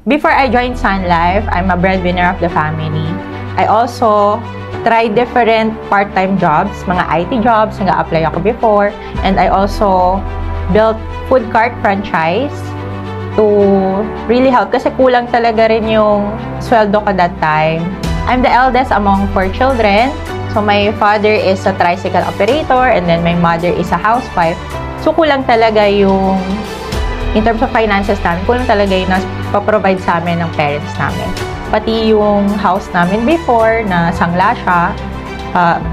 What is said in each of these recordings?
Before I joined Sun Life, I'm a breadwinner of the family. I also tried different part-time jobs, mga IT jobs, nag-apply ako before, and I also built food cart franchise to really help kasi kulang talaga rin yung sweldo ko that time. I'm the eldest among 4 children. So my father is a tricycle operator and then my mother is a housewife. So kulang talaga yung, in terms of finances namin, kulang talaga yung provide sa amin ng parents namin. Pati yung house namin before na sangla siya,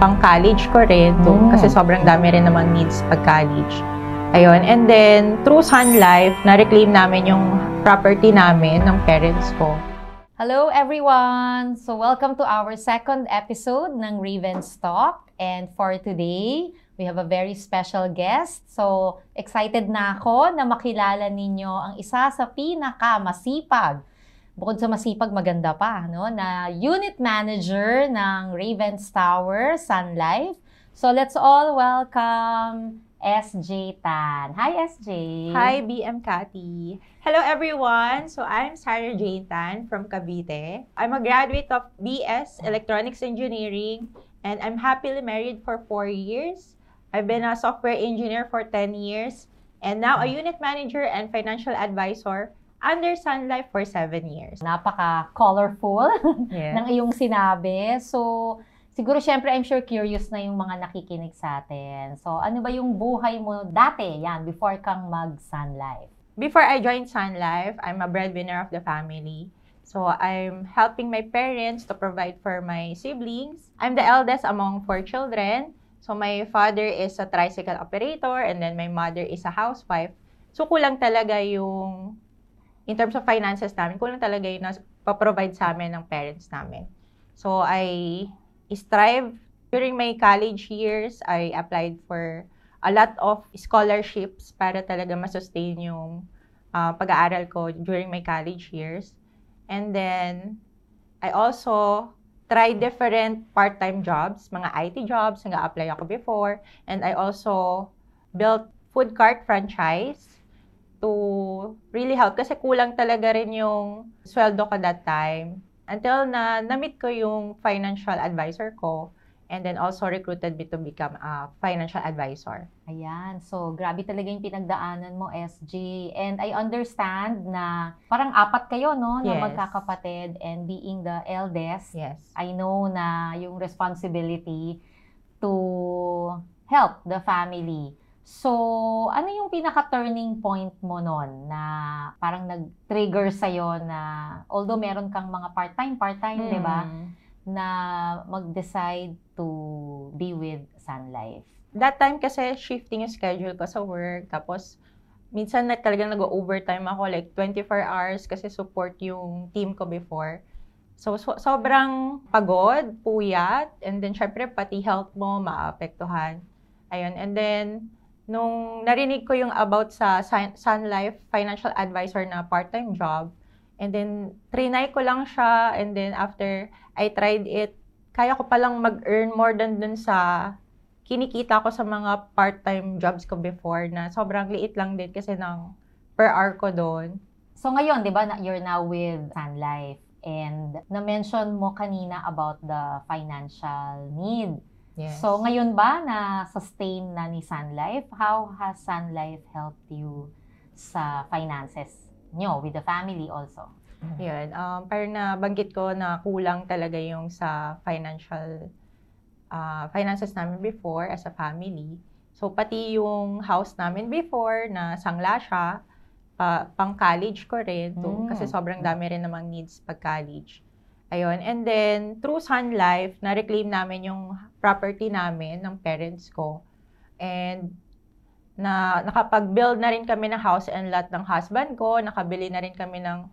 pang college ko rin kasi sobrang dami rin namang needs pag college. Ayun, and then through Sun Life, na-reclaim namin yung property namin ng parents ko. Hello everyone! So welcome to our second episode ng Raven's Talk. And for today, we have a very special guest. So excited na ako na makilala ninyo ang isa sa pinakamasipag, bukod sa masipag maganda pa, no? Na unit manager ng Raven's Tower, Sun Life. So let's all welcome SJ Tan. Hi, SJ. Hi, BM Cathy. Hello, everyone. So, I'm Sarah Jane Tan from Cavite. I'm a graduate of BS Electronics Engineering, and I'm happily married for 4 years. I've been a software engineer for 10 years, and now a unit manager and financial advisor under Sun Life for 7 years. Napaka-colorful Yes. ng iyong sinabi. So, siguro, syempre, I'm sure curious na yung mga nakikinig sa atin. So, ano ba yung buhay mo dati, before kang mag-Sun Life? Before I joined Sun Life, I'm a breadwinner of the family. So, I'm helping my parents to provide for my siblings. I'm the eldest among 4 children. So, my father is a tricycle operator and then my mother is a housewife. So, kulang talaga yung, in terms of finances namin, kulang talaga yung provide sa amin ng parents namin. So, I strive. During my college years, I applied for a lot of scholarships para talaga masustain yung pag-aaral ko during my college years. And then, I also tried different part-time jobs, mga IT jobs, nag-apply ako before. And I also built food cart franchise to really help kasi kulang talaga rin yung sweldo ko that time. Until na-meet ko yung financial advisor ko and then also recruited me to become a financial advisor. Ayan. So, grabe talaga yung pinagdaanan mo, SJ. And I understand na parang 4 kayo, no? Na Yes. magkakapatid, and being the eldest, Yes. I know na yung responsibility to help the family. So, ano yung pinaka-turning point mo nun na parang nag-trigger sa'yo na although meron kang mga part-time, di ba? Na mag-decide to be with Sun Life? That time kasi shifting yung schedule ko sa work. Tapos, minsan talagang nag-overtime ako like 24 hours kasi support yung team ko before. So sobrang pagod, puyat, and then syempre pati health mo maapektuhan. Ayun, and then nung narinig ko yung about sa Sun Life financial advisor na part-time job, and then trinay ko lang siya, and then after I tried it, kaya ko palang mag-earn more than dun sa kinikita ko sa mga part-time jobs ko before na sobrang liit lang din kasi ng per hour ko doon. So ngayon, di ba, you're now with Sun Life, and na-mention mo kanina about the financial need. Yes. So, ngayon ba na-sustain na ni Sun Life? How has Sun Life helped you sa finances nyo with the family also? Yun. Parang nabanggit ko na kulang talaga yung sa finances namin before as a family. So, pati yung house namin before na sangla siya, pang college ko rin kasi sobrang dami rin namang needs pag college. Ayun. And then, through Sun Life, na-reclaim namin yung property namin ng parents ko. And nakapag-build na rin kami ng house and lot ng husband ko. Nakabili na rin kami ng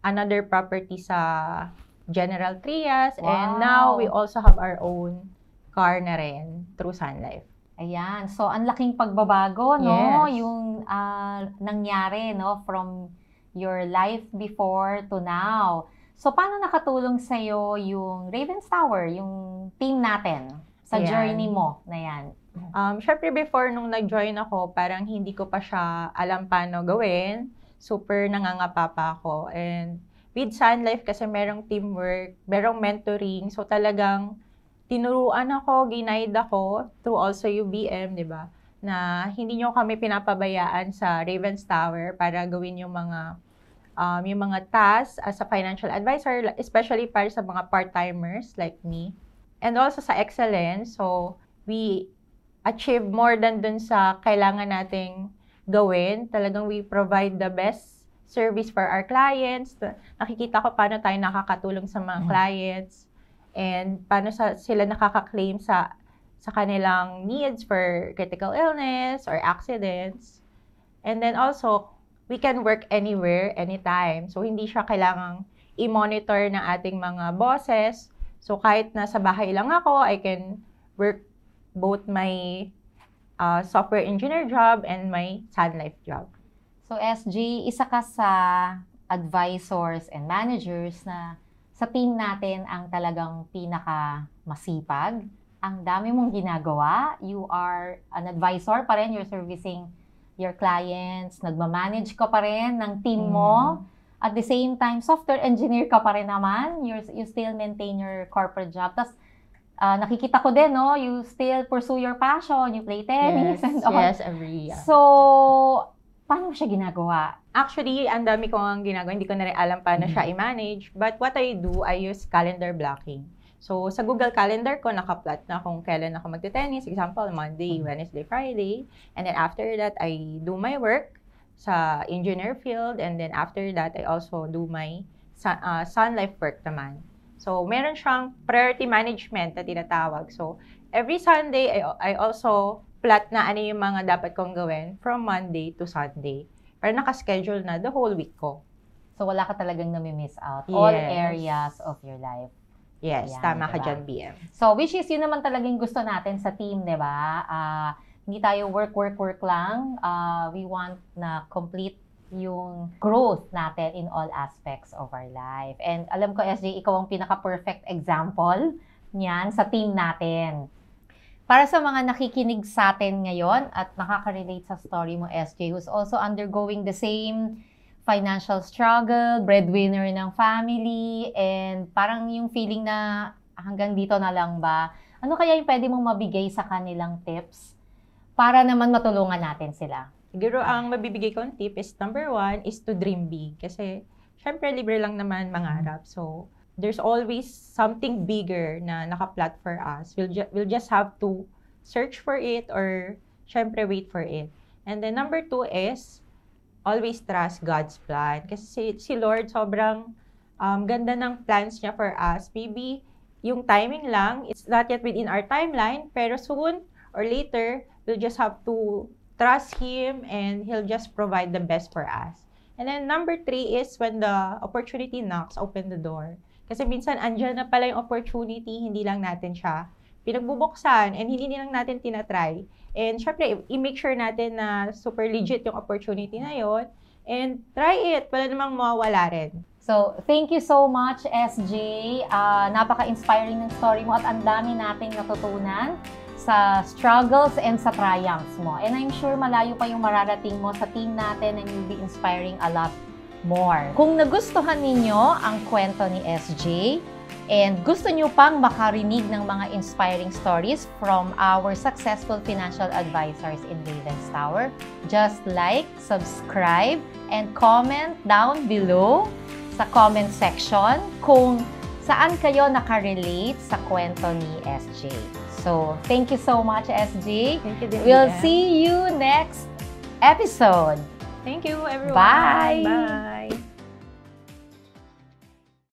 another property sa General Trias. Wow. And now, we also have our own car na rin through Sun Life. Ayan. So, ang laking pagbabago, no? Yes. Yung nangyari, no? From your life before to now. So, paano nakatulong sa'yo yung Raven's Tower, yung team natin, sa journey mo na yan? Syempre before nung nag-join ako, parang hindi ko pa siya alam paano gawin. Super nangangapa pa ako. And with Sun Life kasi merong teamwork, merong mentoring. So talagang tinuruan ako, ginaid ako through also UBM, di ba? Na hindi nyo kami pinapabayaan sa Ravens Tower para gawin yung mga tasks as a financial advisor, especially para sa mga part-timers like me. And also sa excellence, so we achieve more than dun sa kailangan nating gawin. Talagang we provide the best service for our clients. Nakikita ko paano tayo nakakatulong sa mga clients and paano sila nakaka-claim sa kanilang needs for critical illness or accidents. And then also, we can work anywhere, anytime. So, hindi siya kailangang i-monitor ng ating mga bosses. So, kahit nasa bahay lang ako, I can work both my software engineer job and my Sun Life job. So, SG, isa ka sa advisors and managers na sa team natin ang talagang pinaka-masipag. Ang dami mong ginagawa. You are an advisor pa rin. You're servicing your clients. Nagmamanage ka pa rin ng team mo. At the same time, software engineer ka pa rin naman. You still maintain your corporate job. Tapos, nakikita ko din, no? You still pursue your passion. You play tennis and all. Yes, every year. So, paano mo siya ginagawa? Actually, ang dami ko ang ginagawa. Hindi ko na rin alam paano siya i-manage. But what I do, I use calendar blocking. So, sa Google Calendar ko, naka-plot na kung kailan ako magte-tennis. Example, Monday, Wednesday, Friday. And then after that, I do my work sa engineer field. And then after that, I also do my Sun Life work naman. So, meron siyang priority management na tinatawag. So, every Sunday, I also plot na ano yung mga dapat kong gawin from Monday to Sunday. Para naka-schedule na the whole week ko. So, wala ka talagang nami-miss out. Yes. All areas of your life. Yes, Ayan, tama ka diba? dyan, BM. So, which is yun naman talagang gusto natin sa team, di ba? Hindi tayo work lang. We want na complete yung growth natin in all aspects of our life. And alam ko, SJ, ikaw ang pinaka-perfect example niyan sa team natin. Para sa mga nakikinig sa atin ngayon at nakaka-relate sa story mo, SJ, who's also undergoing the same financial struggle, breadwinner ng family, and parang yung feeling na hanggang dito na lang ba? Ano kaya yung pwede mong mabigay sa kanilang tips para naman matulungan natin sila? Siguro ang mabibigay kong tip is number 1 is to dream big. Kasi syempre libre lang naman mangarap. So there's always something bigger na naka-plot for us. We'll just have to search for it or syempre wait for it. And then number 2 is always trust God's plan. Kasi si Lord, sobrang ganda ng plans niya for us. Maybe yung timing lang, it's not yet within our timeline, pero soon or later, we'll just have to trust Him and He'll just provide the best for us. And then number 3 is when the opportunity knocks, open the door. Kasi minsan, andyan na pala yung opportunity, hindi lang natin siya pinagbubuksan and hindi lang natin tinatry. And syempre, i-make sure natin na super legit yung opportunity na yon and try it. Wala namang mawawala rin. So, thank you so much, SJ. Napaka-inspiring ng story mo at ang dami nating natutunan sa struggles and sa triumphs mo. And I'm sure malayo pa yung mararating mo sa team natin and you'll be inspiring a lot more. Kung nagustuhan ninyo ang kwento ni SJ, and gusto nyo pang makarinig ng mga inspiring stories from our successful financial advisors in Ravens Tower, just like, subscribe, and comment down below sa comment section kung saan kayo nakarelate sa kwento ni SJ. So, thank you so much, SJ. Thank you, We'll see you next episode. Thank you, everyone. Bye! Bye!